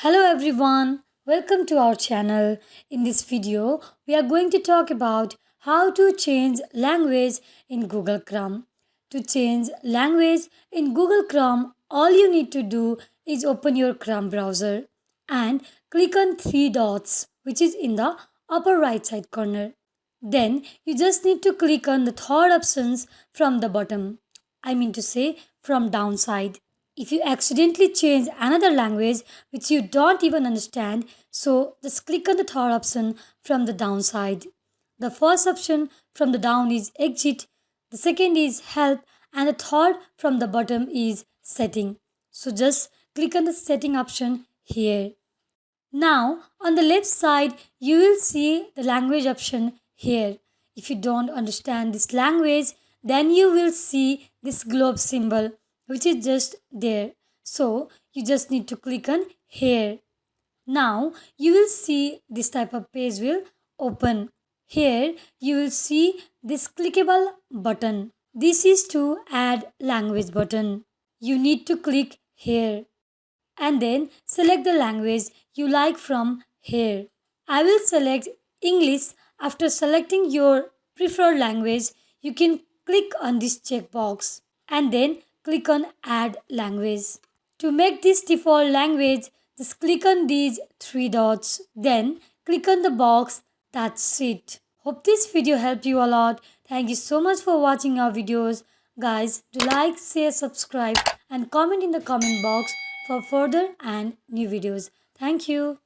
Hello everyone, welcome to our channel. In this video, we are going to talk about how to change language in Google Chrome. To change language in Google Chrome, all you need to do is open your Chrome browser and click on three dots which is in the upper right side corner. Then you just need to click on the third options from the bottom. I mean to say from downside. If you accidentally change another language which you don't even understand, so just click on the third option from the downside. The first option from the down is exit, the second is help, and the third from the bottom is setting. So just click on the setting option here. Now, on the left side, you will see the language option here. If you don't understand this language, then you will see this globe symbol, which is just there. So, you just need to click on here. Now, you will see this type of page will open. Here, you will see this clickable button. This is to add language button. You need to click here and then select the language you like from here. I will select English. After selecting your preferred language, you can click on this checkbox and then click on Add Language. To make this default language, just click on these three dots, then click on the box. That's it. Hope this video helped you a lot. Thank you so much for watching our videos. Guys, do like, share, subscribe and comment in the comment box for further and new videos. Thank you.